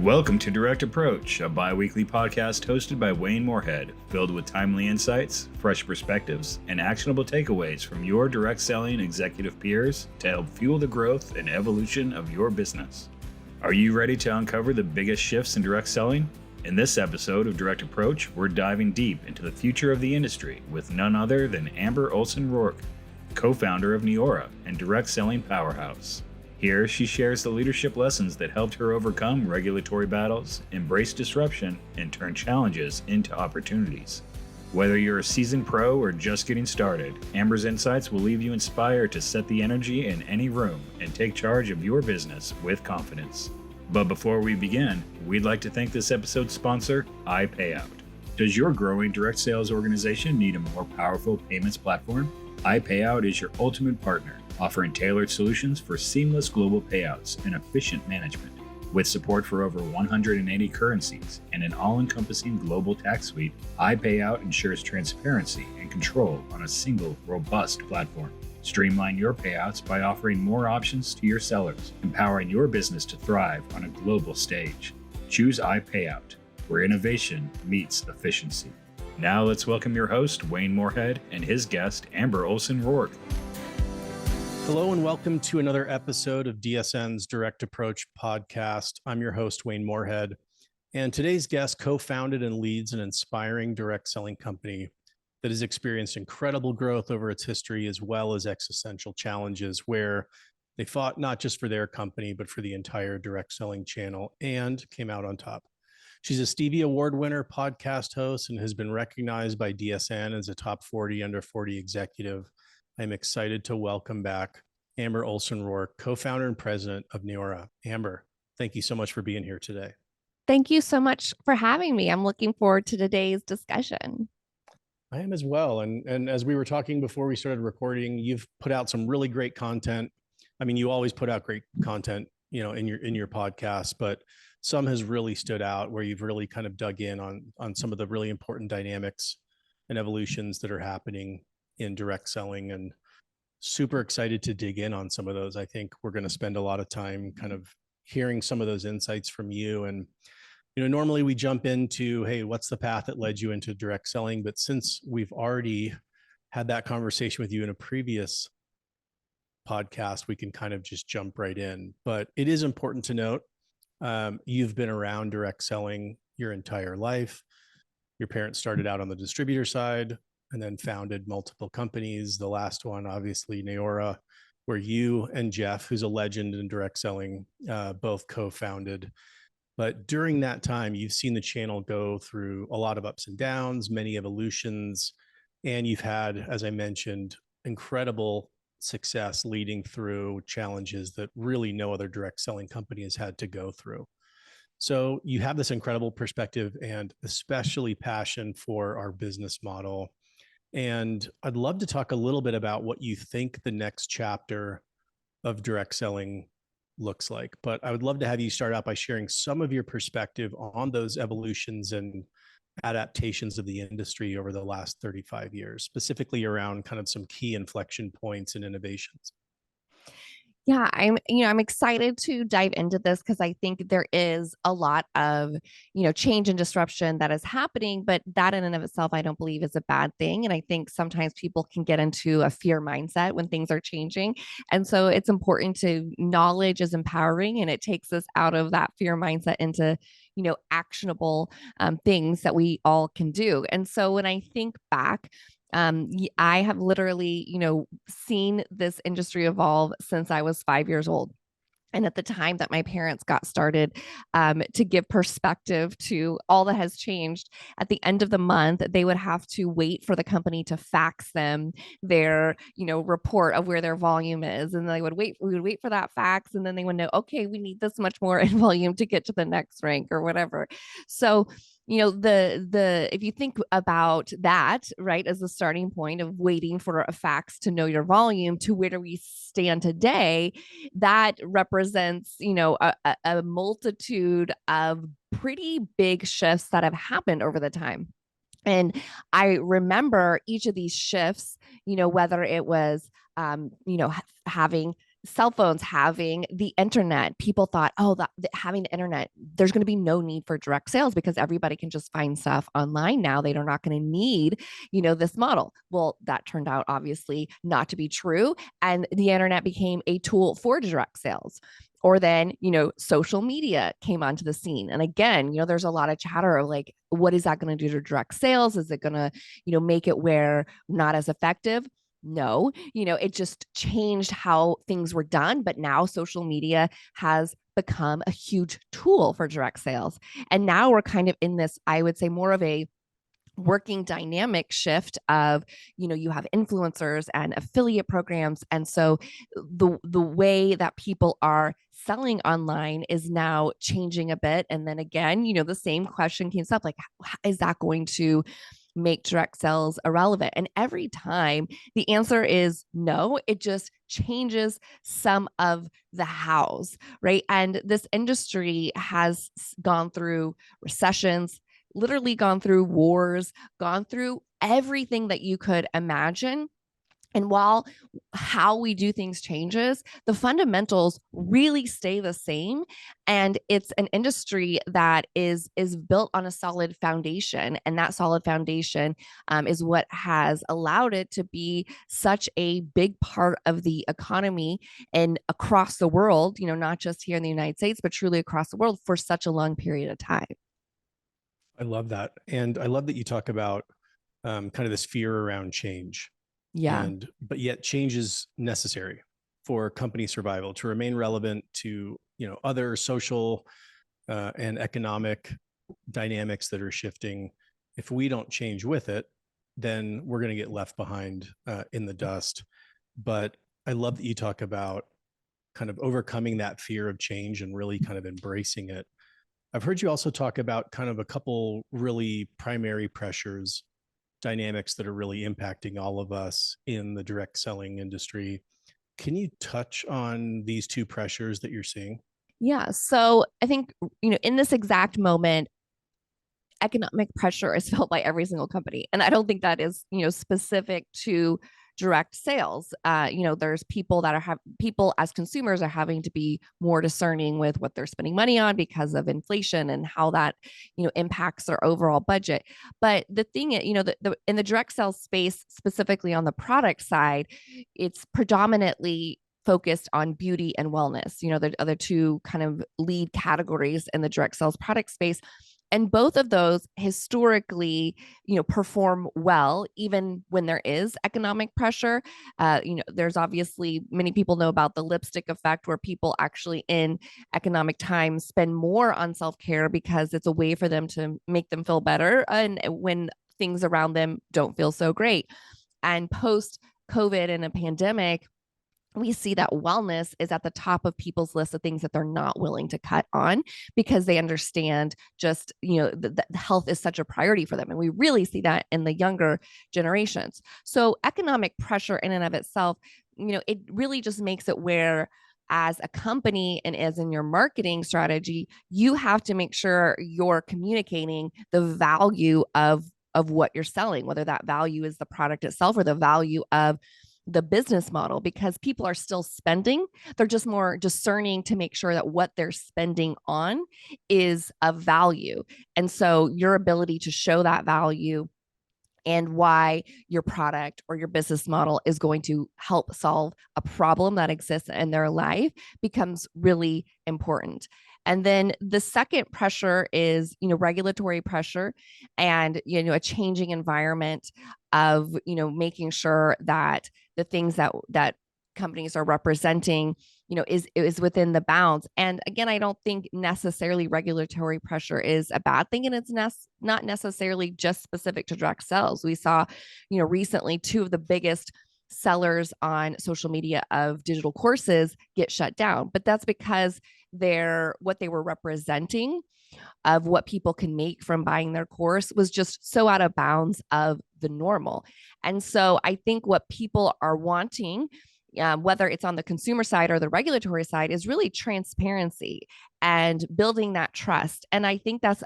Welcome to Direct Approach, a bi-weekly podcast hosted by Wayne Moorhead, filled with timely insights, fresh perspectives, and actionable takeaways from your direct selling executive peers to help fuel the growth and evolution of your business. Are you ready to uncover the biggest shifts in direct selling? In this episode of Direct Approach, we're diving deep into the future of the industry with none other than Amber Olsen Rourke, co-founder of Neora and direct selling powerhouse. Here, she shares the leadership lessons that helped her overcome regulatory battles, embrace disruption, and turn challenges into opportunities. Whether you're a seasoned pro or just getting started, Amber's insights will leave you inspired to set the energy in any room and take charge of your business with confidence. But before we begin, we'd like to thank this episode's sponsor, iPayout. Does your growing direct sales organization need a more powerful payments platform? iPayout is your ultimate partner, offering tailored solutions for seamless global payouts and efficient management. With support for over 180 currencies and an all-encompassing global tax suite, iPayout ensures transparency and control on a single, robust platform. Streamline your payouts by offering more options to your sellers, empowering your business to thrive on a global stage. Choose iPayout, where innovation meets efficiency. Now let's welcome your host, Wayne Moorhead, and his guest, Amber Olsen Rohr. Hello and welcome to another episode of DSN's Direct Approach podcast. I'm your host, Wayne Moorhead, and today's guest co-founded and leads an inspiring direct selling company that has experienced incredible growth over its history, as well as existential challenges where they fought not just for their company, but for the entire direct selling channel and came out on top. She's a Stevie Award winner, podcast host, and has been recognized by DSN as a top 40 under 40 executive. I'm excited to welcome back Amber Olsen Rohr, co-founder and president of Neora. Amber, thank you so much for being here today. Thank you so much for having me. I'm looking forward to today's discussion. I am as well. And as we were talking before we started recording, you've put out some really great content. I mean, you always put out great content, in your podcast, but some has really stood out where you've really kind of dug in on some of the really important dynamics and evolutions that are happening in direct selling, and super excited to dig in on some of those. I think we're going to spend a lot of time kind of hearing some of those insights from you. And, normally we jump into, hey, what's the path that led you into direct selling? But since we've already had that conversation with you in a previous podcast, we can kind of just jump right in. But it is important to note, you've been around direct selling your entire life. Your parents started out on the distributor side and then founded multiple companies. The last one, obviously, Neora, where you and Jeff, who's a legend in direct selling, both co-founded. But during that time, you've seen the channel go through a lot of ups and downs, many evolutions, and you've had, as I mentioned, incredible success leading through challenges that really no other direct selling company has had to go through. So you have this incredible perspective and especially passion for our business model. And I'd love to talk a little bit about what you think the next chapter of direct selling looks like. But I would love to have you start out by sharing some of your perspective on those evolutions and adaptations of the industry over the last 35 years, specifically around kind of some key inflection points and innovations. Yeah, I'm excited to dive into this because I think there is a lot of, change and disruption that is happening, but that in and of itself, I don't believe is a bad thing. And I think sometimes people can get into a fear mindset when things are changing. And so it's important to knowledge is empowering, and it takes us out of that fear mindset into, actionable things that we all can do. And so when I think back, I have literally, seen this industry evolve since I was 5 years old. And at the time that my parents got started, to give perspective to all that has changed, at the end of the month, they would have to wait for the company to fax them their, report of where their volume is. And we would wait for that fax. And then they would know, okay, we need this much more in volume to get to the next rank or whatever. So if you think about that, right, as the starting point of waiting for a fax to know your volume to where do we stand today, that represents, a multitude of pretty big shifts that have happened over the time. And I remember each of these shifts, whether it was, having cell phones, having the internet, people thought, oh, having the internet, there's going to be no need for direct sales because everybody can just find stuff online now. They're not going to need, this model. Well, that turned out obviously not to be true. And the internet became a tool for direct sales. Or then, social media came onto the scene. And again, there's a lot of chatter of like, what is that going to do to direct sales? Is it going to, make it where not as effective? No, it just changed how things were done. But now social media has become a huge tool for direct sales. And now we're kind of in this, I would say, more of a working dynamic shift of, you have influencers and affiliate programs. And so the way that people are selling online is now changing a bit. And then again, the same question came up, like, is that going to make direct sales irrelevant? And every time the answer is no, it just changes some of the hows, right? And this industry has gone through recessions, literally gone through wars, gone through everything that you could imagine. And while how we do things changes, the fundamentals really stay the same. And it's an industry that is built on a solid foundation. And that solid foundation is what has allowed it to be such a big part of the economy and across the world, not just here in the United States, but truly across the world for such a long period of time. I love that. And I love that you talk about kind of this fear around change. Yeah. But yet change is necessary for company survival to remain relevant to, other social and economic dynamics that are shifting. If we don't change with it, then we're going to get left behind in the dust. But I love that you talk about kind of overcoming that fear of change and really kind of embracing it. I've heard you also talk about kind of a couple really primary pressures, dynamics that are really impacting all of us in the direct selling industry. Can you touch on these two pressures that you're seeing? Yeah. So I think, in this exact moment, economic pressure is felt by every single company. And I don't think that is, specific to direct sales. There's people that people as consumers are having to be more discerning with what they're spending money on because of inflation and how that, impacts their overall budget. But the thing, in the direct sales space, specifically on the product side, it's predominantly focused on beauty and wellness, the other two kind of lead categories in the direct sales product space. And both of those historically, perform well, even when there is economic pressure. There's obviously many people know about the lipstick effect, where people actually in economic times spend more on self-care because it's a way for them to make them feel better. And when things around them don't feel so great. And post COVID and a pandemic, we see that wellness is at the top of people's list of things that they're not willing to cut on because they understand just, the health is such a priority for them. And we really see that in the younger generations. So economic pressure in and of itself, it really just makes it where as a company and as in your marketing strategy, you have to make sure you're communicating the value of what you're selling, whether that value is the product itself or the value of the business model, because people are still spending. They're just more discerning to make sure that what they're spending on is of value. And so your ability to show that value and why your product or your business model is going to help solve a problem that exists in their life becomes really important. And then the second pressure is, regulatory pressure and, a changing environment of, making sure that the things that companies are representing, is within the bounds. And again, I don't think necessarily regulatory pressure is a bad thing, and it's not necessarily just specific to direct sales. We saw, recently two of the biggest sellers on social media of digital courses get shut down, but that's because what they were representing of what people can make from buying their course was just so out of bounds of the normal. And so I think what people are wanting, whether it's on the consumer side or the regulatory side, is really transparency and building that trust. And I think that's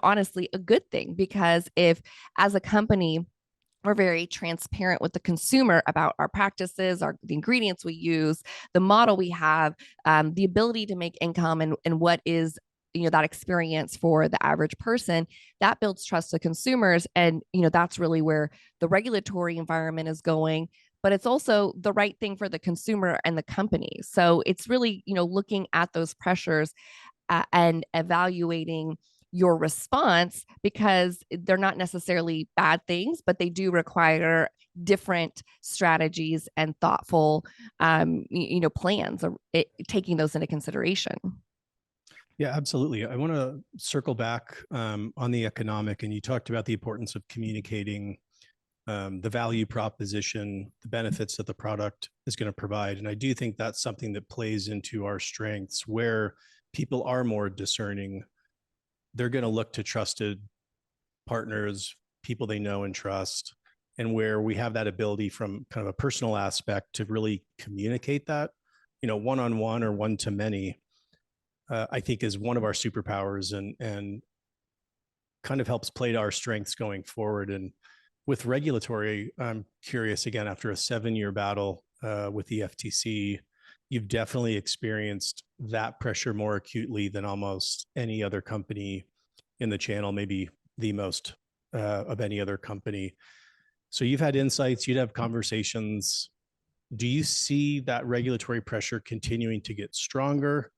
honestly a good thing, because if as a company we're very transparent with the consumer about our practices, the ingredients we use, the model we have, the ability to make income, and what is that experience for the average person. That builds trust to consumers, and that's really where the regulatory environment is going. But it's also the right thing for the consumer and the company. So it's really looking at those pressures and evaluating your response, because they're not necessarily bad things, but they do require different strategies and thoughtful plans, taking those into consideration. Yeah, absolutely. I want to circle back on the economic, and you talked about the importance of communicating the value proposition, the benefits that the product is going to provide. And I do think that's something that plays into our strengths, where people are more discerning. They're going to look to trusted partners, people they know and trust, and where we have that ability from kind of a personal aspect to really communicate that, one-on-one or one-to-many, I think is one of our superpowers, and kind of helps play to our strengths going forward. And with regulatory, I'm curious, again, after a 7-year battle with the FTC, you've definitely experienced that pressure more acutely than almost any other company in the channel, maybe the most of any other company. So you've had insights, you'd have conversations. Do you see that regulatory pressure continuing to get stronger?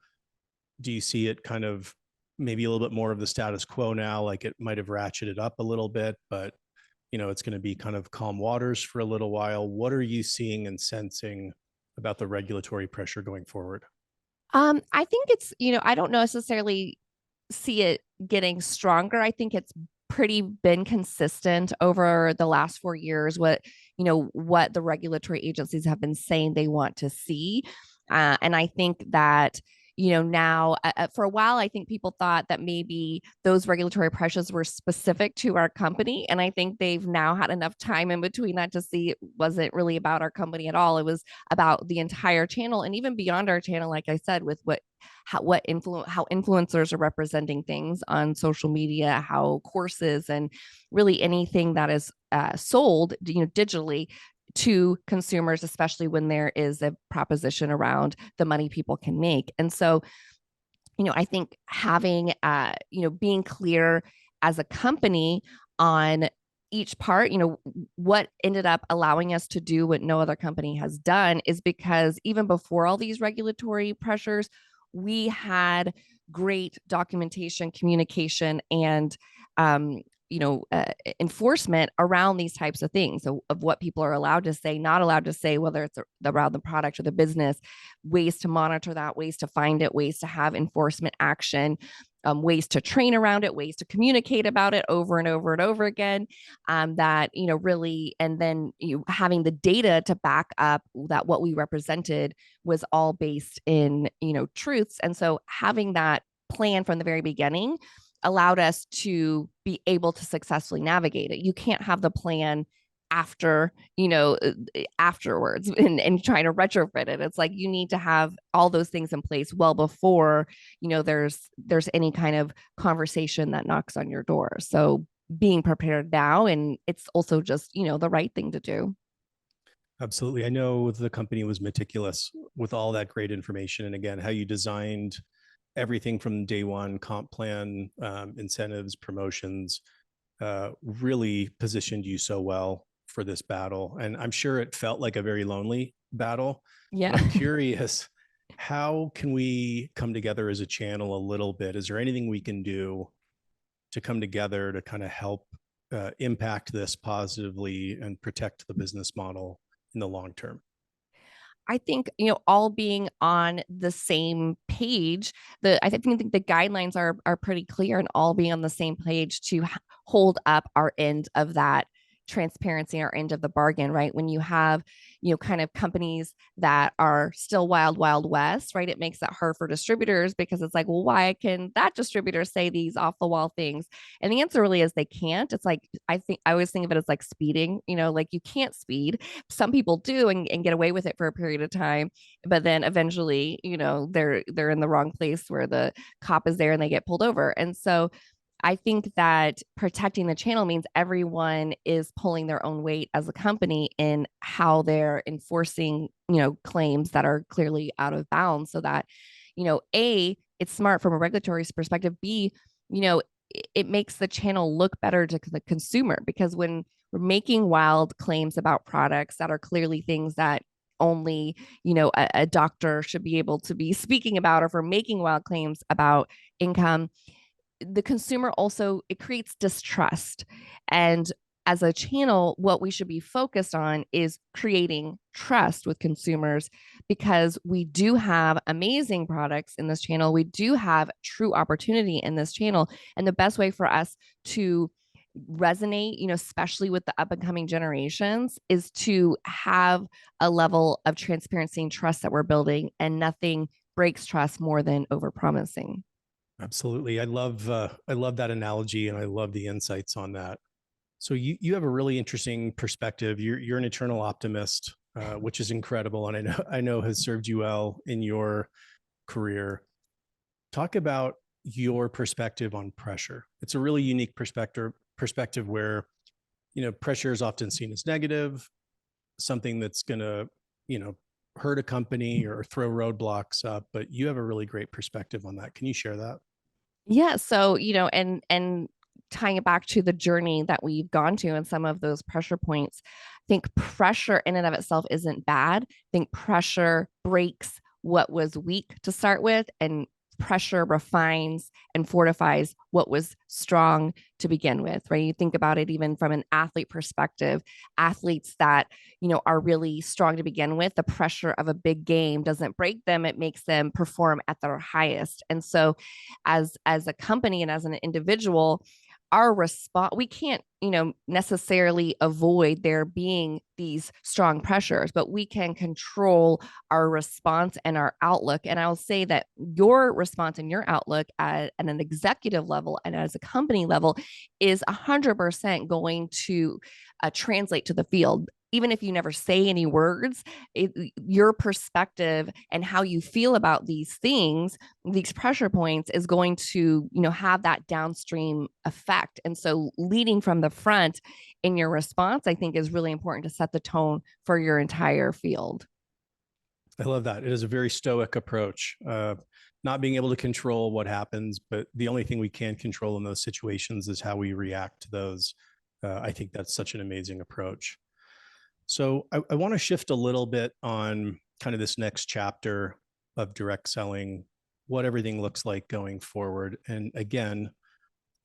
Do you see it kind of maybe a little bit more of the status quo now, like it might have ratcheted up a little bit, but it's going to be kind of calm waters for a little while? What are you seeing and sensing about the regulatory pressure going forward? I think it's, I don't necessarily see it getting stronger. I think it's pretty been consistent over the last 4 years, what the regulatory agencies have been saying they want to see. And I think that now for a while, I think people thought that maybe those regulatory pressures were specific to our company. And I think they've now had enough time in between that to see it wasn't really about our company at all. It was about the entire channel, and even beyond our channel, like I said, with how influencers are representing things on social media, how courses and really anything that is sold digitally to consumers, especially when there is a proposition around the money people can make. And so, I think having, being clear as a company on each part, what ended up allowing us to do what no other company has done is because even before all these regulatory pressures, we had great documentation, communication, and enforcement around these types of things. So of what people are allowed to say, not allowed to say, whether it's around the product or the business, ways to monitor that, ways to find it, ways to have enforcement action, ways to train around it, ways to communicate about it over and over and over again. That really, and then having the data to back up that what we represented was all based in truths. And so having that plan from the very beginning allowed us to be able to successfully navigate it. You can't have the plan after, afterwards and trying to retrofit it. It's like you need to have all those things in place well before, there's any kind of conversation that knocks on your door. So being prepared now, and it's also just, the right thing to do. Absolutely. I know the company was meticulous with all that great information. And again, how you designed everything from day one, comp plan, incentives, promotions, really positioned you so well for this battle. And I'm sure it felt like a very lonely battle. Yeah. But I'm curious, how can we come together as a channel a little bit? Is there anything we can do to come together to kind of help impact this positively and protect the business model in the long term? I think, all being on the same page, I think the guidelines are pretty clear, and all being on the same page to hold up our end of that transparency, our end of the bargain, right? When you have, kind of companies that are still wild, wild west, right? It makes it hard for distributors because it's like, well, why can that distributor say these off the wall things? And the answer really is they can't. It's like, I always think of it as like speeding, like you can't speed. Some people do and get away with it for a period of time, but then eventually, they're in the wrong place where the cop is there and they get pulled over. And so I think that protecting the channel means everyone is pulling their own weight as a company in how they're enforcing, claims that are clearly out of bounds so that, A, it's smart from a regulatory perspective. B, it makes the channel look better to the consumer, because when we're making wild claims about products that are clearly things that only a doctor should be able to be speaking about, or for making wild claims about income, the consumer also, it creates distrust. And as a channel, what we should be focused on is creating trust with consumers, because we do have amazing products in this channel. We do have true opportunity in this channel. And the best way for us to resonate, especially with the up and coming generations, is to have a level of transparency and trust that we're building, and nothing breaks trust more than overpromising. Absolutely. I love that analogy, and I love the insights on that. So you have a really interesting perspective. You're an eternal optimist, which is incredible, and I know has served you well in your career. Talk about your perspective on pressure. It's a really unique perspective where, pressure is often seen as negative, something that's going to, hurt a company or throw roadblocks up, but you have a really great perspective on that. Can you share that? Yeah. So, and tying it back to the journey that we've gone to and some of those pressure points, I think pressure in and of itself isn't bad. I think pressure breaks what was weak to start with, and pressure refines and fortifies what was strong to begin with, right? You think about it even from an athlete perspective. Athletes that, are really strong to begin with, the pressure of a big game doesn't break them. It makes them perform at their highest. And so as a company and as an individual, our response, we can't, necessarily avoid there being these strong pressures, but we can control our response and our outlook. And I'll say that your response and your outlook at an executive level and as a company level is 100% going to translate to the field. Even if you never say any words, your perspective and how you feel about these things, these pressure points, is going to, have that downstream effect. And so leading from the front in your response, I think, is really important to set the tone for your entire field. I love that. It is a very stoic approach. Not being able to control what happens, but the only thing we can control in those situations is how we react to those. I think that's such an amazing approach. So I want to shift a little bit on kind of this next chapter of direct selling, what everything looks like going forward. And again,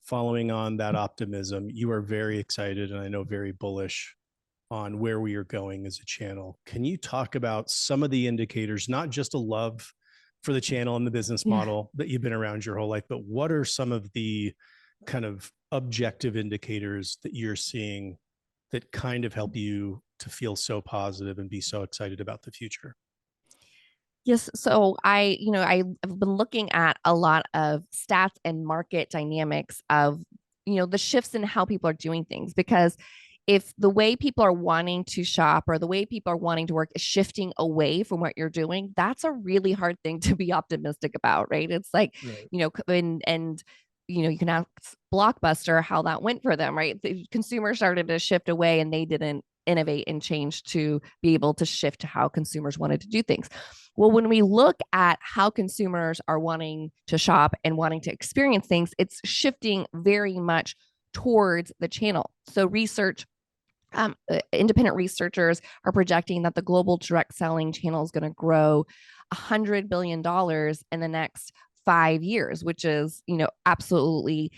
following on that optimism, you are very excited, and I know very bullish on where we are going as a channel. Can you talk about some of the indicators, not just a love for the channel and the business model that you've been around your whole life, but what are some of the kind of objective indicators that you're seeing that kind of help you to feel so positive and be so excited about the future? Yes. So I've been looking at a lot of stats and market dynamics of, the shifts in how people are doing things, because if the way people are wanting to shop or the way people are wanting to work is shifting away from what you're doing, that's a really hard thing to be optimistic about, right? It's like, Right. and you can ask Blockbuster how that went for them, right? The consumers started to shift away and they didn't innovate and change to be able to shift to how consumers wanted to do things. Well, when we look at how consumers are wanting to shop and wanting to experience things, it's shifting very much towards the channel. So independent researchers are projecting that the global direct selling channel is going to grow $100 billion in the next 5 years, which is, absolutely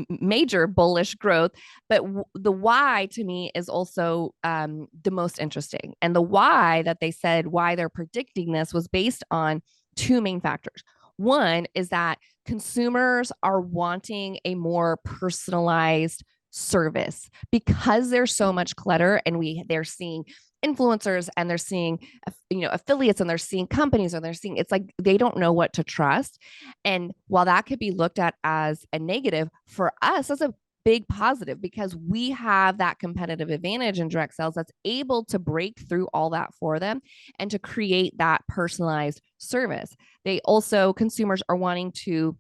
major bullish growth. But the why to me is also the most interesting. And the why that they said why they're predicting this was based on two main factors. One is that consumers are wanting a more personalized service because there's so much clutter, and they're seeing influencers and they're seeing affiliates and they're seeing companies, and they're seeing, it's like they don't know what to trust. And while that could be looked at as a negative, for us that's a big positive, because we have that competitive advantage in direct sales that's able to break through all that for them and to create that personalized service. Consumers are wanting to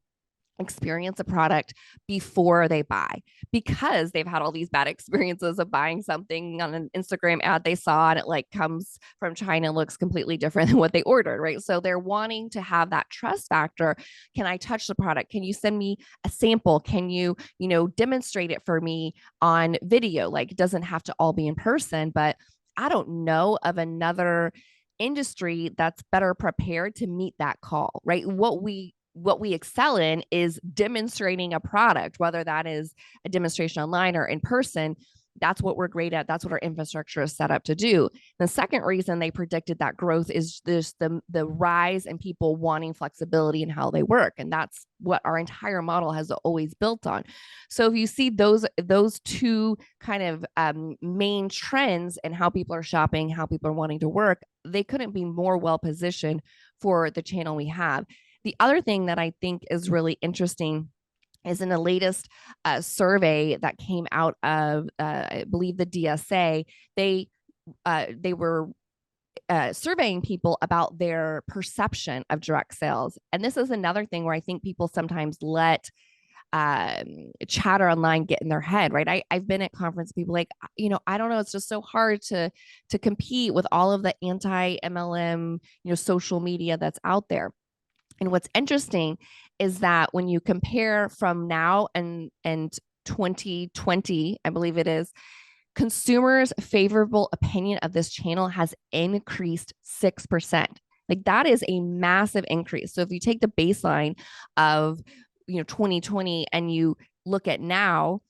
experience a product before they buy, because they've had all these bad experiences of buying something on an Instagram ad they saw and it like comes from China, looks completely different than what they ordered, right? So they're wanting to have that trust factor. Can I touch the product? Can you send me a sample? Can you, demonstrate it for me on video? Like, it doesn't have to all be in person, but I don't know of another industry that's better prepared to meet that call, right? What we excel in is demonstrating a product, whether that is a demonstration online or in person. That's what we're great at. That's what our infrastructure is set up to do. The second reason they predicted that growth is this the rise in people wanting flexibility in how they work. And that's what our entire model has always built on. So if you see those two kind of main trends and how people are shopping, how people are wanting to work, they couldn't be more well positioned for the channel we have. The other thing that I think is really interesting is in the latest survey that came out of, I believe, the DSA, they were surveying people about their perception of direct sales. And this is another thing where I think people sometimes let chatter online get in their head, right? I've been at conference, people like, I don't know, it's just so hard to compete with all of the anti-MLM, social media that's out there. And what's interesting is that when you compare from now and 2020, I believe it is, consumers' favorable opinion of this channel has increased 6%. Like, that is a massive increase. So if you take the baseline of 2020 and you look at now,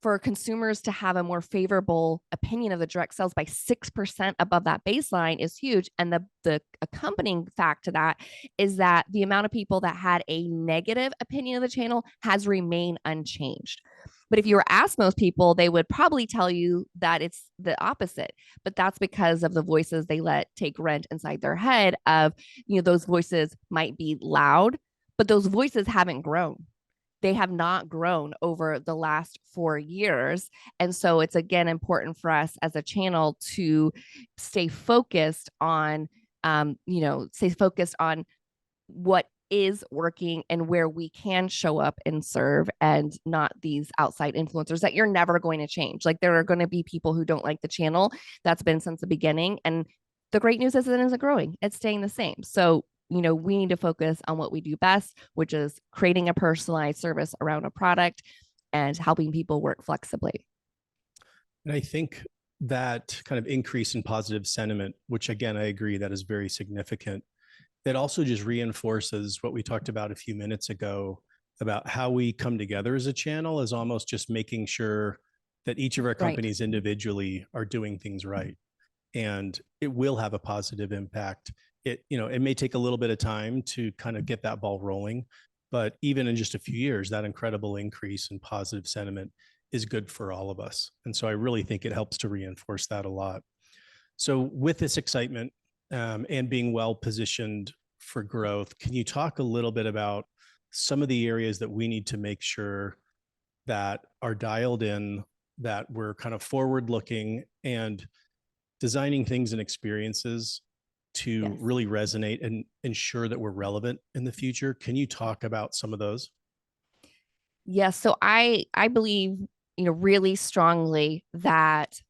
for consumers to have a more favorable opinion of the direct sales by 6% above that baseline is huge. And the accompanying fact to that is that the amount of people that had a negative opinion of the channel has remained unchanged. But if you were asked most people, they would probably tell you that it's the opposite. But that's because of the voices they let take rent inside their head of, those voices might be loud, but those voices haven't grown. They have not grown over the last 4 years. And so it's, again, important for us as a channel to stay focused on, what is working and where we can show up and serve, and not these outside influencers that you're never going to change. Like, there are going to be people who don't like the channel. That's been since the beginning. And the great news is it isn't growing. It's staying the same. So we need to focus on what we do best, which is creating a personalized service around a product and helping people work flexibly. And I think that kind of increase in positive sentiment, which again, I agree that is very significant. It also just reinforces what we talked about a few minutes ago about how we come together as a channel, is almost just making sure that each of our companies individually are doing things right. And it will have a positive impact. It may take a little bit of time to kind of get that ball rolling, but even in just a few years, that incredible increase in positive sentiment is good for all of us. And so I really think it helps to reinforce that a lot. So with this excitement and being well positioned for growth, can you talk a little bit about some of the areas that we need to make sure that are dialed in, that we're kind of forward looking and designing things and experiences to really resonate and ensure that we're relevant in the future? Can you talk about some of those? Yes. So I believe, really strongly that,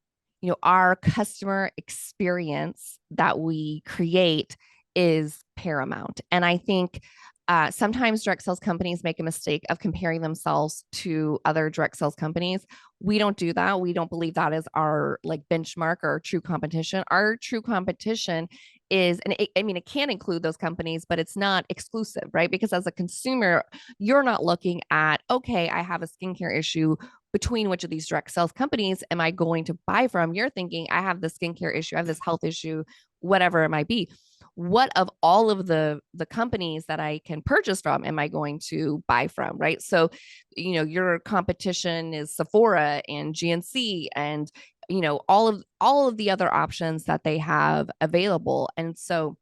our customer experience that we create is paramount. And I think sometimes direct sales companies make a mistake of comparing themselves to other direct sales companies. We don't do that. We don't believe that is our benchmark or true competition. Our true competition is, and it can include those companies, but it's not exclusive, right? Because as a consumer, you're not looking at, okay, I have a skincare issue. Between which of these direct sales companies am I going to buy from? You're thinking, I have this skincare issue, I have this health issue, whatever it might be. What of all of the companies that I can purchase from am I going to buy from, right? So, your competition is Sephora and GNC and, all of the other options that they have available. And so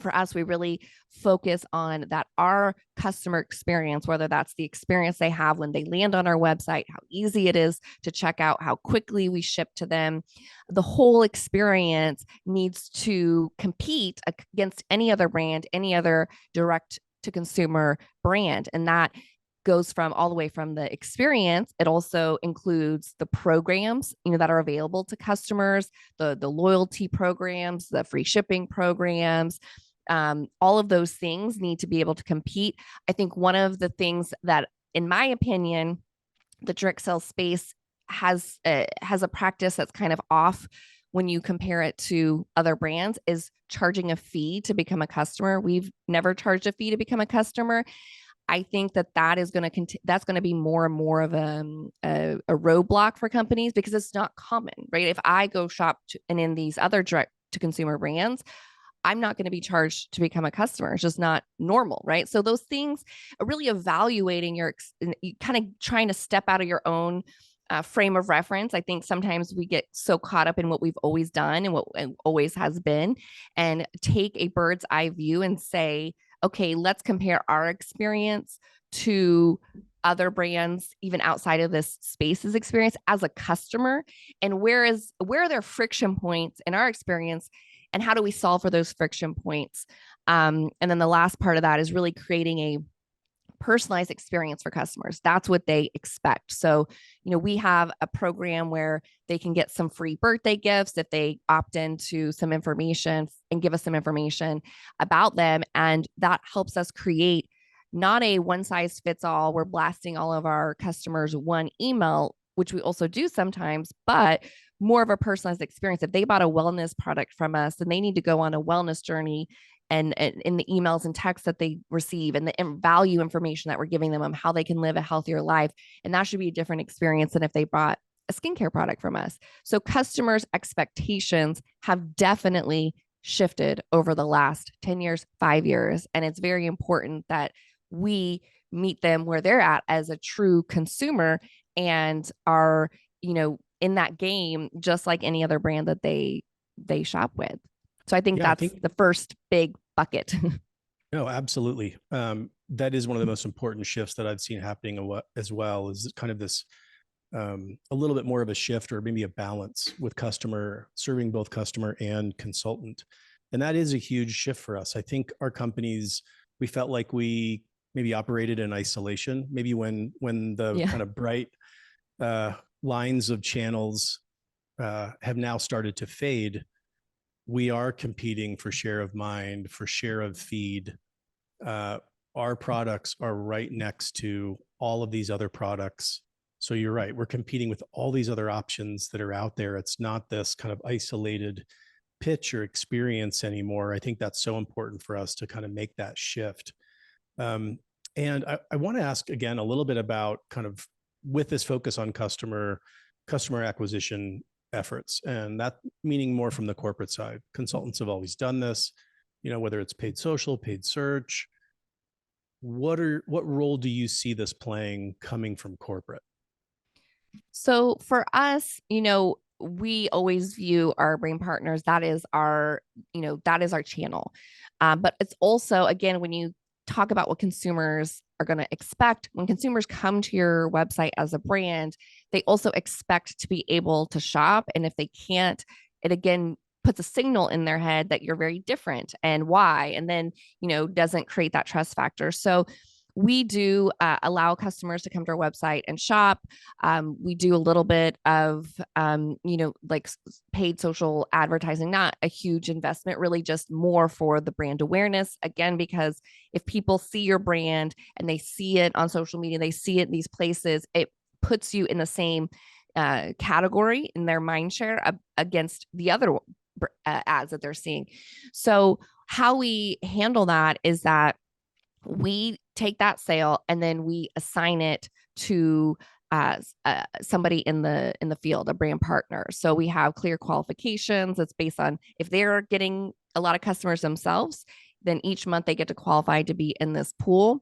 for us, we really focus on that our customer experience, whether that's the experience they have when they land on our website, how easy it is to check out, how quickly we ship to them, the whole experience needs to compete against any other brand, any other direct to consumer brand. And that goes from all the way from the experience. It also includes the programs, that are available to customers, the loyalty programs, the free shipping programs. All of those things need to be able to compete. I think one of the things that, in my opinion, the direct sales space has a practice that's kind of off when you compare it to other brands is charging a fee to become a customer. We've never charged a fee to become a customer. I think that is going to that's going to be more and more of a roadblock for companies because it's not common, right? If I go shop in these other direct to consumer brands, I'm not going to be charged to become a customer. It's just not normal, right? So those things are really evaluating you kind of trying to step out of your own frame of reference. I think sometimes we get so caught up in what we've always done and what always has been, and take a bird's eye view and say, okay, let's compare our experience to other brands, even outside of this space's experience as a customer, and where are there friction points in our experience, and how do we solve for those friction points? And then the last part of that is really creating a personalized experience for customers. That's what they expect. So, we have a program where they can get some free birthday gifts if they opt into some information and give us some information about them. And that helps us create not a one size fits all. We're blasting all of our customers one email, which we also do sometimes, but more of a personalized experience. If they bought a wellness product from us, then they need to go on a wellness journey, and in the emails and texts that they receive and the value information that we're giving them on how they can live a healthier life. And that should be a different experience than if they bought a skincare product from us. So customers' expectations have definitely shifted over the last 10 years, 5 years. And it's very important that we meet them where they're at as a true consumer and are, in that game, just like any other brand that they shop with. So I think that's the first big bucket. No, absolutely. That is one of the most important shifts that I've seen happening as well, is kind of this a little bit more of a shift, or maybe a balance with serving both customer and consultant. And that is a huge shift for us. I think our companies, we felt like we maybe operated in isolation. Maybe when the kind of bright lines of channels have now started to fade, we are competing for share of mind, for share of feed. Our products are right next to all of these other products. So you're right, we're competing with all these other options that are out there. It's not this kind of isolated pitch or experience anymore. I think that's so important for us to kind of make that shift. And I want to ask again a little bit about kind of with this focus on customer acquisition efforts, and that meaning more from the corporate side. Consultants have always done this, whether it's paid social, paid search. What role do you see this playing coming from corporate? So for us, we always view our brain partners, that is our channel. But it's also, again, when you talk about what consumers are going to expect, when consumers come to your website as a brand, they also expect to be able to shop. And if they can't, it again puts a signal in their head that you're very different and why, and then, doesn't create that trust factor. So we do allow customers to come to our website and shop. We do a little bit of, like paid social advertising, not a huge investment, really just more for the brand awareness. Again, because if people see your brand and they see it on social media, they see it in these places, it puts you in the same category in their mind share against the other ads that they're seeing. So how we handle that is that we take that sale and then we assign it to somebody in the field, a brand partner. So we have clear qualifications. It's based on if they're getting a lot of customers themselves, then each month they get to qualify to be in this pool.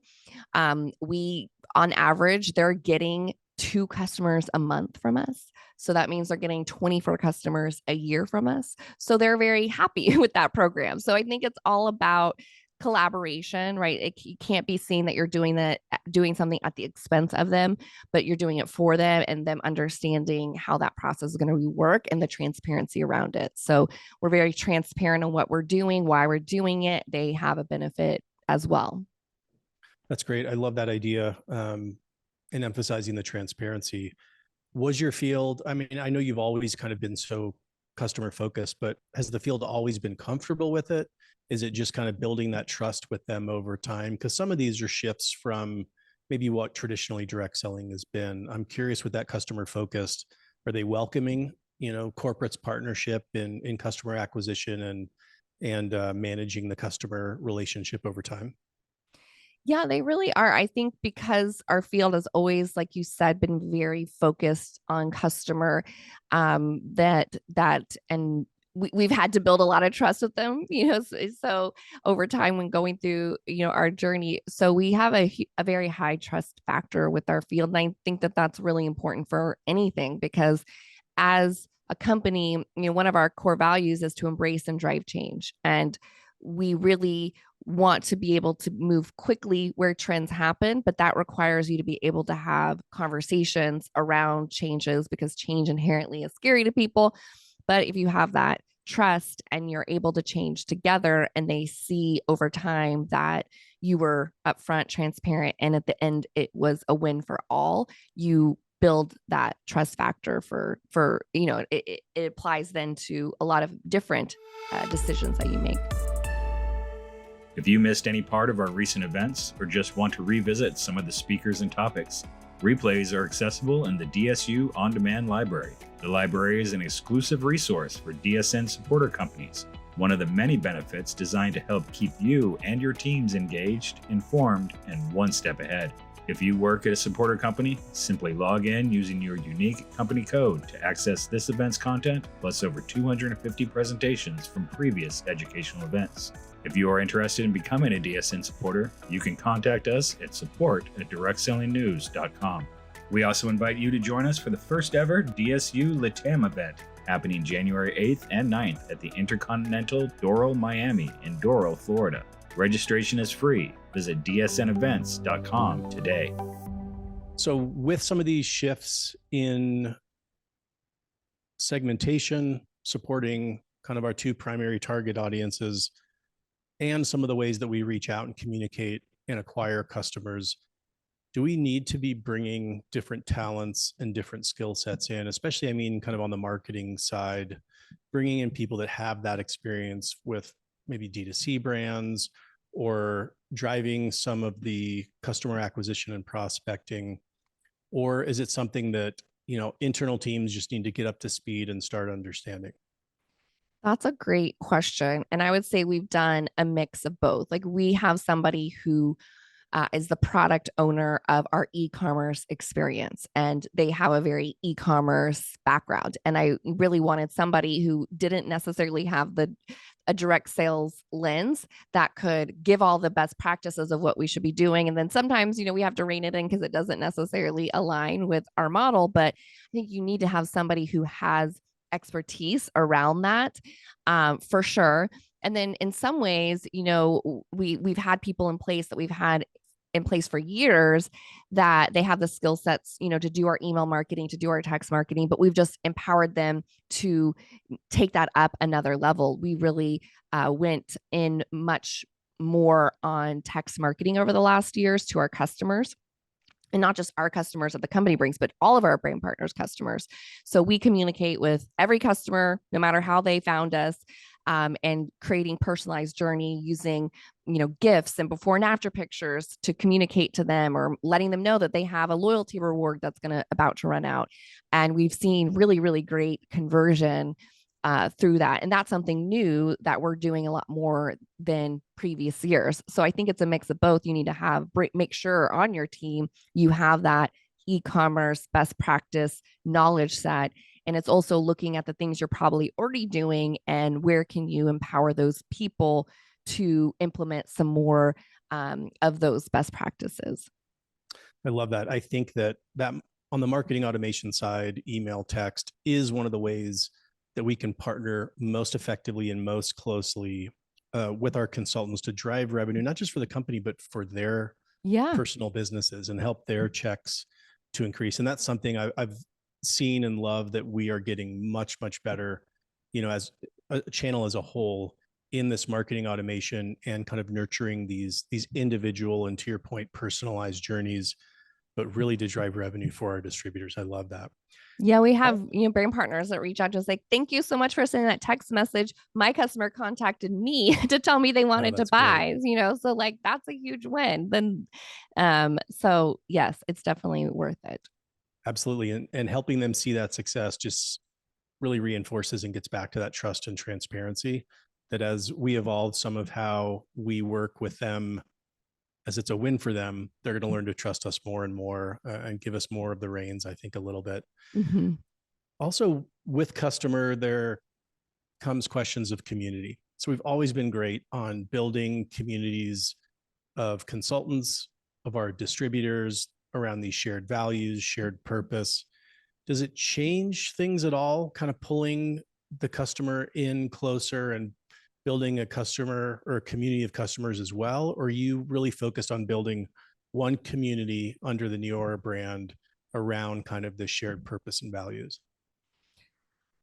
We, on average, they're getting 2 customers a month from us. So that means they're getting 24 customers a year from us. So they're very happy with that program. So I think it's all about collaboration, right? You can't be seen that you're doing something at the expense of them, but you're doing it for them and them understanding how that process is going to work and the transparency around it. So we're very transparent on what we're doing, why we're doing it. They have a benefit as well. That's great. I love that idea, and emphasizing the transparency. Was your field, I mean, I know you've always kind of been so customer focused, but has the field always been comfortable with it? Is it just kind of building that trust with them over time? Because some of these are shifts from maybe what traditionally direct selling has been. I'm curious, with that customer focused, are they welcoming, corporate's partnership in customer acquisition and managing the customer relationship over time? Yeah, they really are. I think because our field has always, like you said, been very focused on customer, and we've had to build a lot of trust with them, so over time when going through, our journey. So we have a very high trust factor with our field. And I think that that's really important for anything, because as a company, one of our core values is to embrace and drive change. And we really want to be able to move quickly where trends happen, but that requires you to be able to have conversations around changes, because change inherently is scary to people. But if you have that trust and you're able to change together, and they see over time that you were upfront, transparent, and at the end it was a win for all, you build that trust factor for it applies then to a lot of different decisions that you make. If you missed any part of our recent events or just want to revisit some of the speakers and topics, replays are accessible in the DSU On Demand Library. The library is an exclusive resource for DSN supporter companies, one of the many benefits designed to help keep you and your teams engaged, informed, and one step ahead. If you work at a supporter company, simply log in using your unique company code to access this event's content, plus over 250 presentations from previous educational events. If you are interested in becoming a DSN supporter, you can contact us at support@directsellingnews.com. We also invite you to join us for the first ever DSU LATAM event, happening January 8th and 9th at the Intercontinental Doral Miami in Doral, Florida. Registration is free. Visit dsnevents.com today. So with some of these shifts in segmentation, supporting kind of our two primary target audiences, and some of the ways that we reach out and communicate and acquire customers, do we need to be bringing different talents and different skill sets in, especially, I mean, kind of on the marketing side, bringing in people that have that experience with maybe D2C brands, or driving some of the customer acquisition and prospecting? Or is it something that, internal teams just need to get up to speed and start understanding? That's a great question. And I would say we've done a mix of both. Like, we have somebody who is the product owner of our e-commerce experience, and they have a very e-commerce background. And I really wanted somebody who didn't necessarily have a direct sales lens, that could give all the best practices of what we should be doing. And then sometimes, we have to rein it in because it doesn't necessarily align with our model. But I think you need to have somebody who has expertise around that, for sure. And then in some ways, we've had people in place that we've had in place for years, that they have the skill sets, to do our email marketing, to do our text marketing, but we've just empowered them to take that up another level. We really went in much more on text marketing over the last years to our customers. And not just our customers that the company brings, but all of our brand partners' customers. So we communicate with every customer, no matter how they found us, and creating personalized journey using, gifts and before and after pictures to communicate to them, or letting them know that they have a loyalty reward that's about to run out. And we've seen really, really great conversion through that. And that's something new that we're doing a lot more than previous years. So I think it's a mix of both. You need to make sure on your team you have that e-commerce best practice knowledge set. And it's also looking at the things you're probably already doing, and where can you empower those people to implement some more of those best practices. I love that. I think that on the marketing automation side, email, text is one of the ways that we can partner most effectively and most closely with our consultants to drive revenue, not just for the company, but for their personal businesses, and help their checks to increase. And that's something I've seen and loved, that we are getting much, much better, as a channel as a whole, in this marketing automation and kind of nurturing these individual and, to your point, personalized journeys, but really to drive revenue for our distributors. I love that. Yeah, we have, brand partners that reach out to us like, thank you so much for sending that text message. My customer contacted me to tell me they wanted to buy, so like, that's a huge win. Then, so yes, it's definitely worth it. Absolutely. And helping them see that success just really reinforces and gets back to that trust and transparency that as we evolve some of how we work with them, as it's a win for them, they're going to learn to trust us more and more and give us more of the reins, I think, a little bit. Mm-hmm. Also, with customer, there comes questions of community. So we've always been great on building communities of consultants, of our distributors around these shared values, shared purpose. Does it change things at all, kind of pulling the customer in closer and building a customer or a community of customers as well? Or are you really focused on building one community under the Neora brand around kind of the shared purpose and values?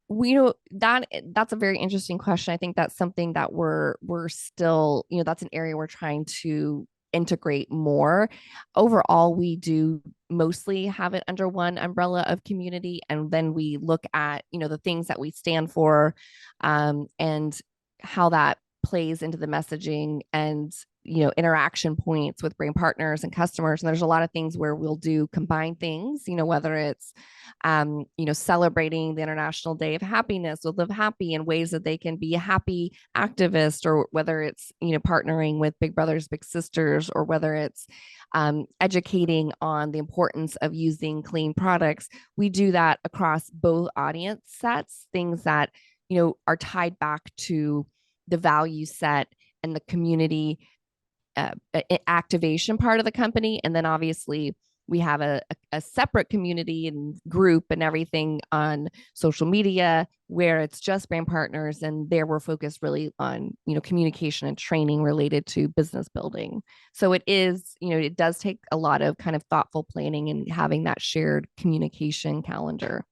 That's a very interesting question. I think that's something that we're still, that's an area we're trying to integrate more. Overall, we do mostly have it under one umbrella of community, and then we look at the things that we stand for, and how that plays into the messaging and interaction points with brand partners and customers. And there's a lot of things where we'll do combined things, whether it's celebrating the International Day of Happiness with Live Happy in ways that they can be a happy activist, or whether it's partnering with Big Brothers Big Sisters, or whether it's educating on the importance of using clean products. We do that across both audience sets, things that are tied back to the value set and the community activation part of the company. And then obviously we have a separate community and group and everything on social media where it's just brand partners, and there we're focused really on communication and training related to business building. So it is, it does take a lot of kind of thoughtful planning and having that shared communication calendar.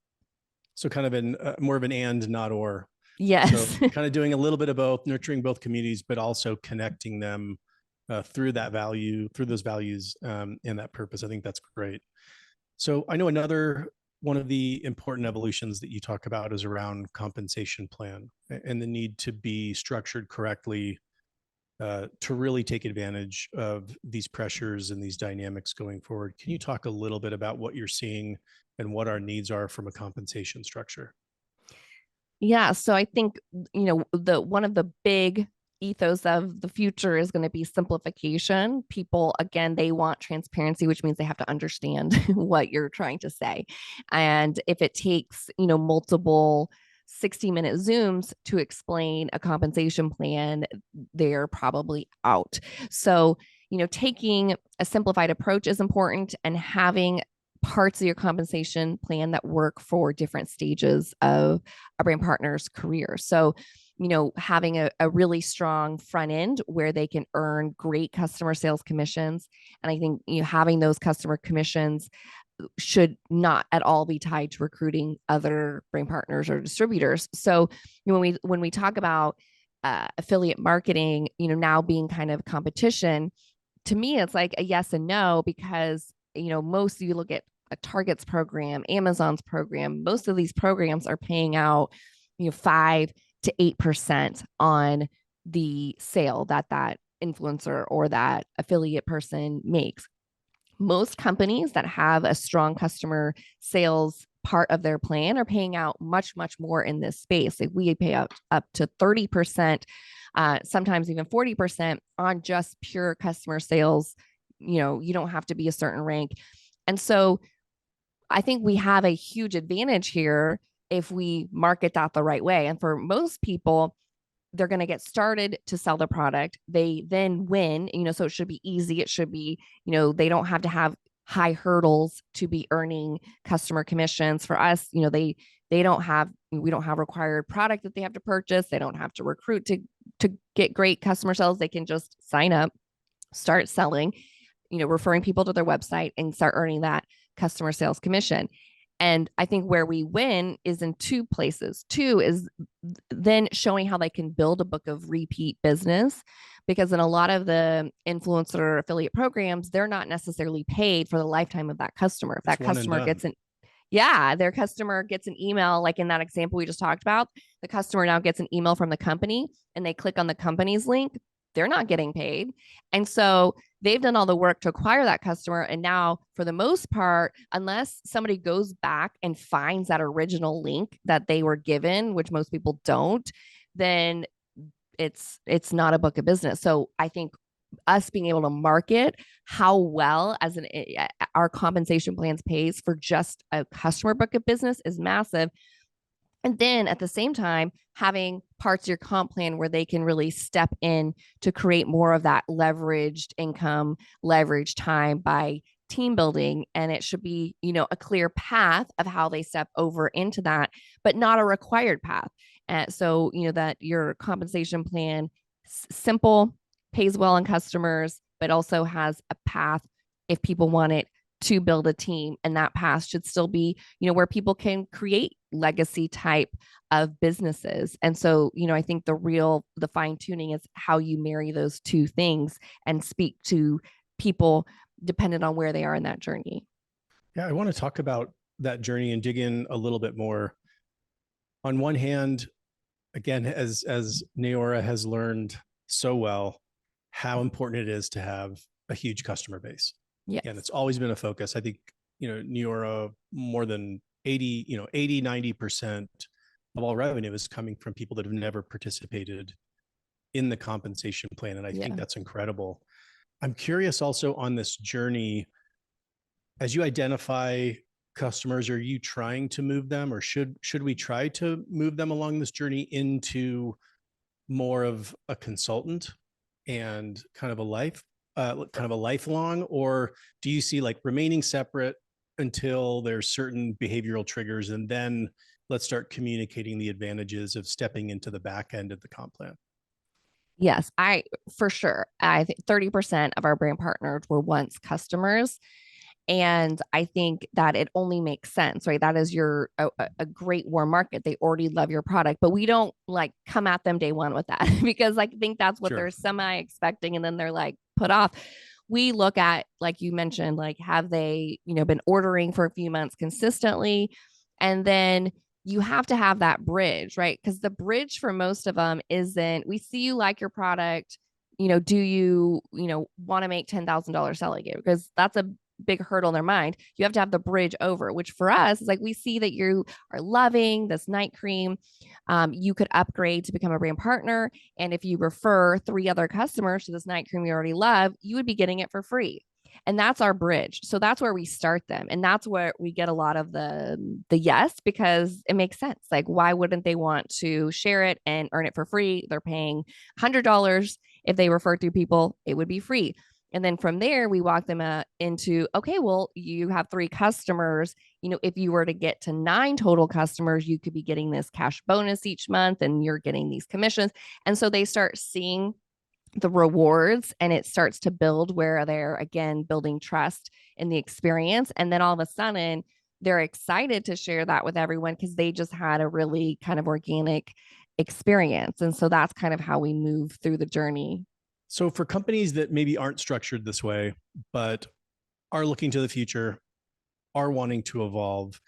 So kind of more of an and, not or. Yes. So kind of doing a little bit of both, nurturing both communities, but also connecting them through that value, through those values and that purpose. I think that's great. So I know another one of the important evolutions that you talk about is around compensation plan and the need to be structured correctly to really take advantage of these pressures and these dynamics going forward. Can you talk a little bit about what you're seeing and what our needs are from a compensation structure? Yeah. So I think, one of the big ethos of the future is going to be simplification. People, again, they want transparency, which means they have to understand what you're trying to say. And if it takes, multiple 60-minute Zooms to explain a compensation plan, they're probably out. So, taking a simplified approach is important, and having parts of your compensation plan that work for different stages of a brand partner's career. So, having a really strong front end where they can earn great customer sales commissions. And I think, having those customer commissions should not at all be tied to recruiting other brand partners or distributors. So, when we talk about affiliate marketing, now being kind of competition, to me, it's like a yes and no, because, most of you look at a Target's program, Amazon's program, most of these programs are paying out, 5 to 8% on the sale that influencer or that affiliate person makes. Most companies that have a strong customer sales part of their plan are paying out much, much more in this space. Like we pay up to 30%, sometimes even 40% on just pure customer sales. You don't have to be a certain rank. And so I think we have a huge advantage here if we market that the right way. And for most people, they're going to get started to sell the product. They then win, so it should be easy. It should be, they don't have to have high hurdles to be earning customer commissions. For us, we don't have required product that they have to purchase. They don't have to recruit to get great customer sales. They can just sign up, start selling, referring people to their website and start earning that customer sales commission. And I think where we win is in two places. Two is then showing how they can build a book of repeat business, because in a lot of the influencer or affiliate programs, they're not necessarily paid for the lifetime of that customer. If It's that one and customer done. gets their customer gets an email, like in that example we just talked about, the customer now gets an email from the company and they click on the company's link, they're not getting paid. And so they've done all the work to acquire that customer. And now, for the most part, unless somebody goes back and finds that original link that they were given, which most people don't, then it's not a book of business. So I think us being able to market how well as our compensation plans pays for just a customer book of business is massive. And then at the same time, having parts of your comp plan where they can really step in to create more of that leveraged income, leveraged time by team building. And it should be, a clear path of how they step over into that, but not a required path. So, that your compensation plan simple, pays well on customers, but also has a path if people want it to build a team. And that path should still be, where people can create legacy type of businesses. And so, I think the fine tuning is how you marry those two things and speak to people dependent on where they are in that journey. Yeah, I want to talk about that journey and dig in a little bit more. On one hand, again, as Neora has learned so well, how important it is to have a huge customer base. Yes. And it's always been a focus. I think, Neora, more than 90% of all revenue is coming from people that have never participated in the compensation plan. And I think that's incredible. I'm curious also on this journey, as you identify customers, are you trying to move them, or should we try to move them along this journey into more of a consultant and kind of a lifelong, or do you see like remaining separate until there's certain behavioral triggers and then let's start communicating the advantages of stepping into the back end of the comp plan? Yes, for sure. I think 30% of our brand partners were once customers. And I think that it only makes sense, right? That is a great warm market. They already love your product, but we don't like come at them day one with that because I think that's what they're semi expecting. And then they're like put off. We look at, like you mentioned, like, have they, been ordering for a few months consistently? And then you have to have that bridge, right? Because the bridge for most of them isn't, we see you like your product, do you, want to make $10,000 selling it? Because that's a big hurdle in their mind. You have to have the bridge over, which for us is like, we see that you are loving this night cream. You could upgrade to become a brand partner. And if you refer 3 other customers to this night cream you already love, you would be getting it for free. And that's our bridge. So that's where we start them. And that's where we get a lot of the yes, because it makes sense. Like, why wouldn't they want to share it and earn it for free? They're paying $100. If they refer through people, it would be free. And then from there, we walk them into, okay, well, you have 3 customers. If you were to get to 9 total customers, you could be getting this cash bonus each month and you're getting these commissions. And so they start seeing the rewards and it starts to build where they're, again, building trust in the experience. And then all of a sudden, they're excited to share that with everyone because they just had a really kind of organic experience. And so that's kind of how we move through the journey. So for companies that maybe aren't structured this way, but are looking to the future, are wanting to evolve,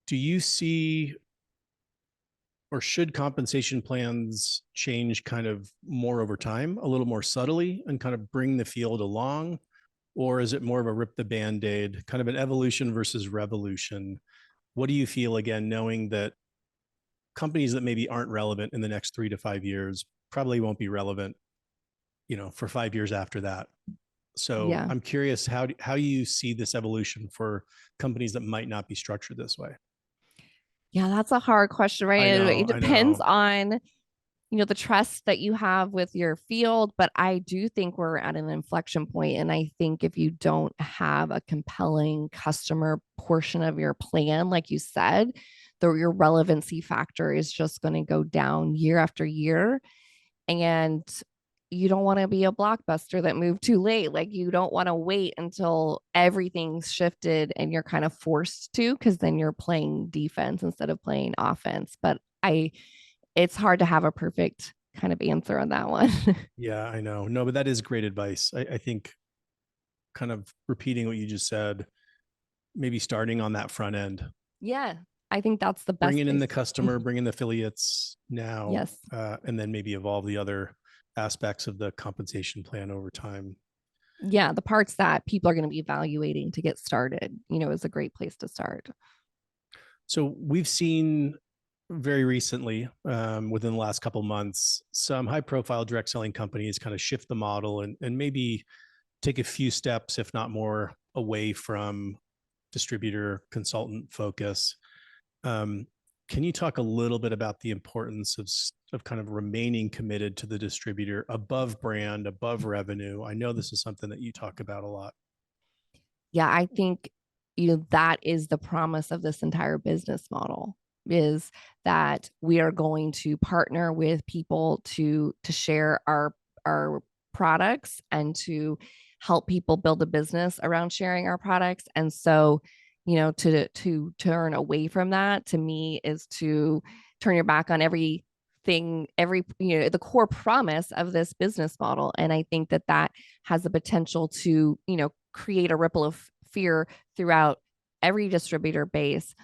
do you see, or should compensation plans change kind of more over time, a little more subtly, and kind of bring the field along? Or is it more of a rip the Band-Aid, kind of an evolution versus revolution? What do you feel, again, knowing that companies that maybe aren't relevant in the next 3 to 5 years probably won't be relevant, for 5 years after that? So I'm curious how you see this evolution for companies that might not be structured this way. Yeah, that's a hard question, right? It depends on, the trust that you have with your field. But I do think we're at an inflection point. And I think if you don't have a compelling customer portion of your plan, like you said, your relevancy factor is just going to go down year after year. And you don't want to be a Blockbuster that moved too late. Like you don't want to wait until everything's shifted and you're kind of forced to, because then you're playing defense instead of playing offense. But it's hard to have a perfect kind of answer on that one. Yeah, I know. No, but that is great advice. I think kind of repeating what you just said, maybe starting on that front end. Yeah, I think that's the best. Bringing in the place. customer, bring in the affiliates now, Yes. and then maybe evolve the other aspects of the compensation plan over time. Yeah, the parts that people are going to be evaluating to get started, is a great place to start. So we've seen very recently, within the last couple of months, some high profile direct selling companies kind of shift the model and maybe take a few steps, if not more, away from distributor consultant focus. Can you talk a little bit about the importance of kind of remaining committed to the distributor above brand, above revenue? I know this is something that you talk about a lot. Yeah, I think that is the promise of this entire business model, is that we are going to partner with people to share our products and to help people build a business around sharing our products. And so, to turn away from that, to me, is to turn your back on everything, the core promise of this business model. And I think that has the potential to, create a ripple of fear throughout every distributor base.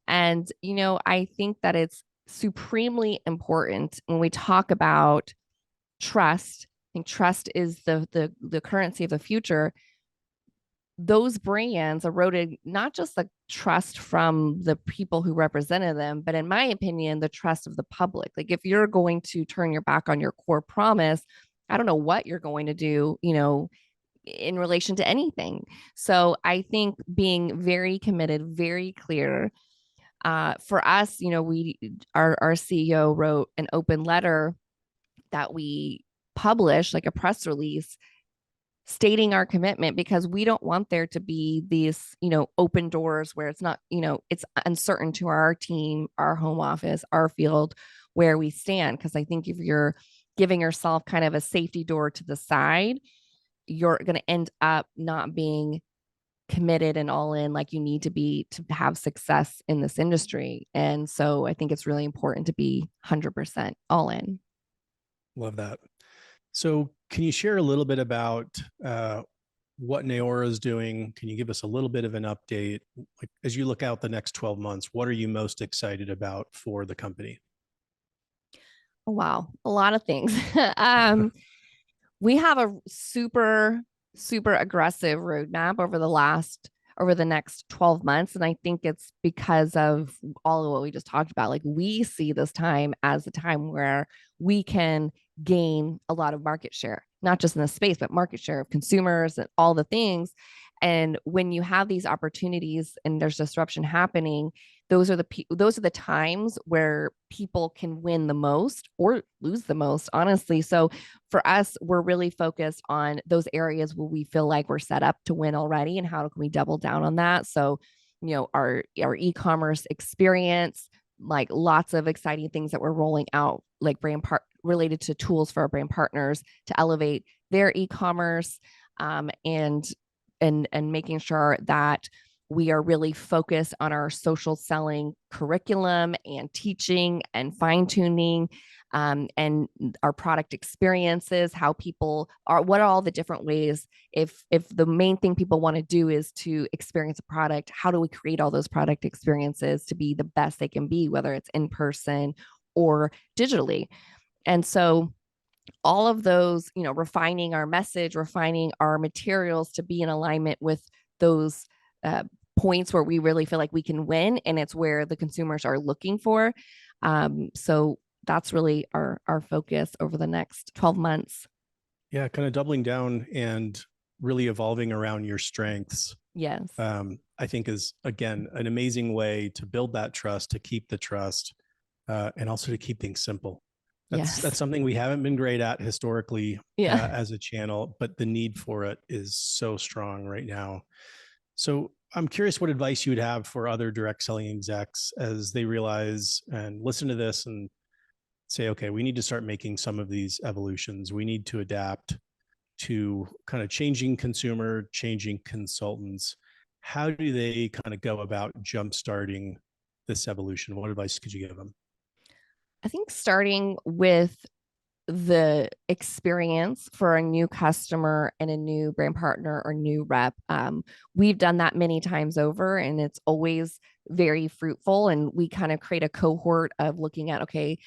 And, I think that it's supremely important when we talk about trust. I think trust is the currency of the future. Those brands eroded not just the trust from the people who represented them, but in my opinion, the trust of the public. Like if you're going to turn your back on your core promise, I don't know what you're going to do, in relation to anything. So I think being very committed, very clear. For us, our CEO wrote an open letter that we published, like a press release, stating our commitment, because we don't want there to be these, open doors where it's not, it's uncertain to our team, our home office, our field, where we stand. Because I think if you're giving yourself kind of a safety door to the side, you're going to end up not being committed and all in like you need to be to have success in this industry. And so I think it's really important to be 100% all in. Love that. So can you share a little bit about what Neora is doing? Can you give us a little bit of an update? Like, as you look out the next 12 months, what are you most excited about for the company? Oh, wow. A lot of things. We have a super, super aggressive roadmap over the next 12 months. And I think it's because of all of what we just talked about. Like we see this time as a time where we can gain a lot of market share, not just in the space, but market share of consumers and all the things. And when you have these opportunities and there's disruption happening, those are the times where people can win the most or lose the most, honestly. So for us, we're really focused on those areas where we feel like we're set up to win already, and how can we double down on that. So, our e-commerce experience, like lots of exciting things that we're rolling out, like related to tools for our brand partners to elevate their e-commerce, and making sure that we are really focused on our social selling curriculum and teaching and fine tuning, and our product experiences, how people are, what are all the different ways, if the main thing people want to do is to experience a product, how do we create all those product experiences to be the best they can be, whether it's in person or digitally. And so all of those, refining our message, refining our materials to be in alignment with those points where we really feel like we can win, and it's where the consumers are looking for. So that's really our focus over the next 12 months. Yeah, kind of doubling down and really evolving around your strengths. Yes. I think is, again, an amazing way to build that trust, to keep the trust, and also to keep things simple. That's something we haven't been great at historically, as a channel, but the need for it is so strong right now. So I'm curious what advice you would have for other direct selling execs as they realize and listen to this and say, okay, we need to start making some of these evolutions. We need to adapt to kind of changing consumer, changing consultants. How do they kind of go about jumpstarting this evolution? What advice could you give them? I think starting with the experience for a new customer and a new brand partner or new rep. We've done that many times over, and it's always very fruitful. And we kind of create a cohort of looking at, okay,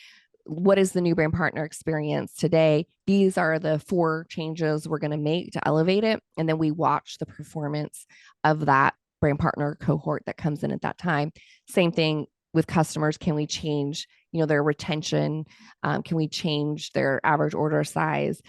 what is the new brand partner experience today? These are the 4 changes we're going to make to elevate it. And then we watch the performance of that brand partner cohort that comes in at that time. Same thing with customers. Can we change, their retention? Can we change their average order size?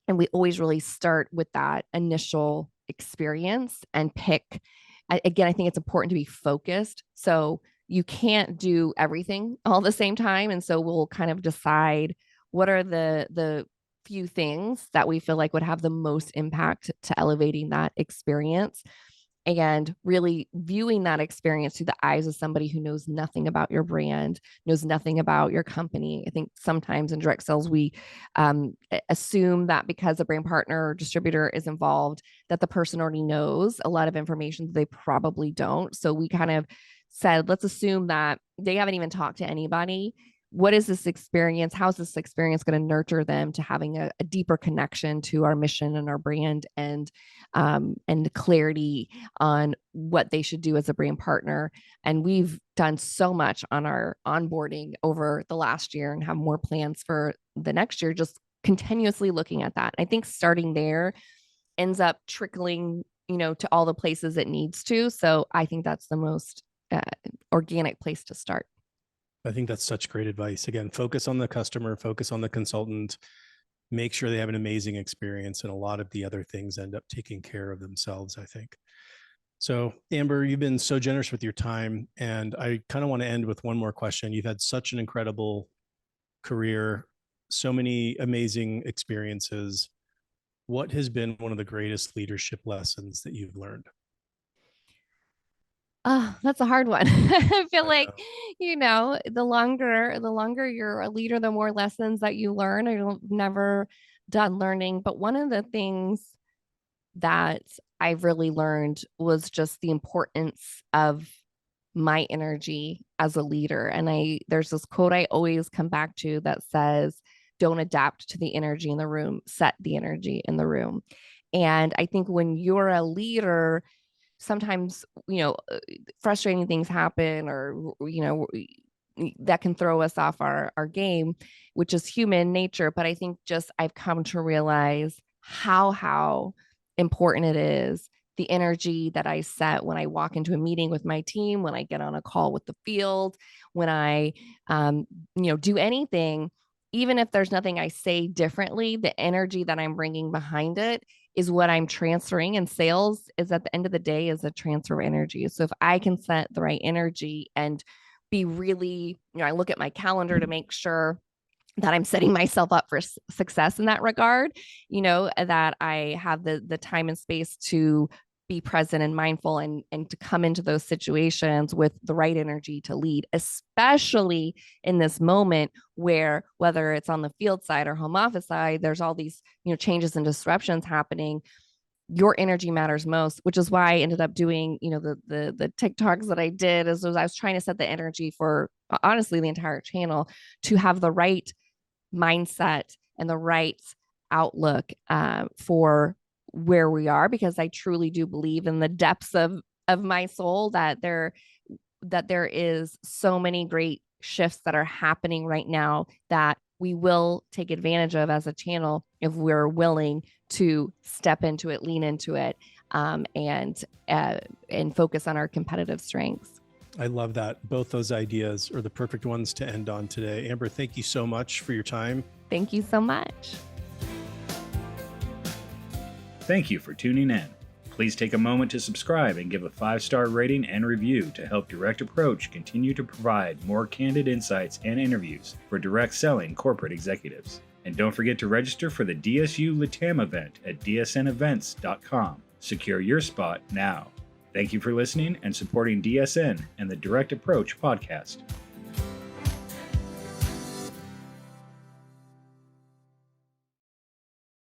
And we always really start with that initial experience and pick. Again, I think it's important to be focused. So you can't do everything all at the same time. And so we'll kind of decide what are the few things that we feel like would have the most impact to elevating that experience, and really viewing that experience through the eyes of somebody who knows nothing about your brand, knows nothing about your company. I think sometimes in direct sales, we assume that because a brand partner or distributor is involved, that the person already knows a lot of information that they probably don't. So we kind of said, let's assume that they haven't even talked to anybody. What is this experience? How's this experience going to nurture them to having a deeper connection to our mission and our brand, and clarity on what they should do as a brand partner? And we've done so much on our onboarding over the last year and have more plans for the next year, just continuously looking at that. I think starting there ends up trickling, to all the places it needs to. So I think that's the most organic place to start. I think that's such great advice. Again, focus on the customer, focus on the consultant, make sure they have an amazing experience, and a lot of the other things end up taking care of themselves, I think. So, Amber, you've been so generous with your time, and I kind of want to end with one more question. You've had such an incredible career, so many amazing experiences. What has been one of the greatest leadership lessons that you've learned? Oh, that's a hard one. I feel I like, know. the longer you're a leader, the more lessons that you learn. You're never done learning. But one of the things that I've really learned was just the importance of my energy as a leader. And there's this quote I always come back to that says, don't adapt to the energy in the room, set the energy in the room. And I think when you're a leader, sometimes, frustrating things happen, or, that can throw us off our game, which is human nature. But I think just I've come to realize how important it is, the energy that I set when I walk into a meeting with my team, when I get on a call with the field, when I, do anything, even if there's nothing I say differently, the energy that I'm bringing behind it is what I'm transferring. And sales is, at the end of the day, is a transfer of energy. So if I can set the right energy and be really, I look at my calendar to make sure that I'm setting myself up for success in that regard, that I have the time and space to be present and mindful, and to come into those situations with the right energy to lead, especially in this moment where, whether it's on the field side or home office side, there's all these, changes and disruptions happening. Your energy matters most, which is why I ended up doing, the TikToks that I did, as I was trying to set the energy for, honestly, the entire channel to have the right mindset and the right outlook for where we are, because I truly do believe in the depths of my soul that there is so many great shifts that are happening right now that we will take advantage of as a channel if we're willing to step into it, lean into it, and focus on our competitive strengths. I love that. Both those ideas are the perfect ones to end on today. Amber, thank you so much for your time. Thank you so much. Thank you for tuning in. Please take a moment to subscribe and give a 5-star rating and review to help Direct Approach continue to provide more candid insights and interviews for direct selling corporate executives. And don't forget to register for the DSU LATAM event at dsnevents.com. Secure your spot now. Thank you for listening and supporting DSN and the Direct Approach podcast.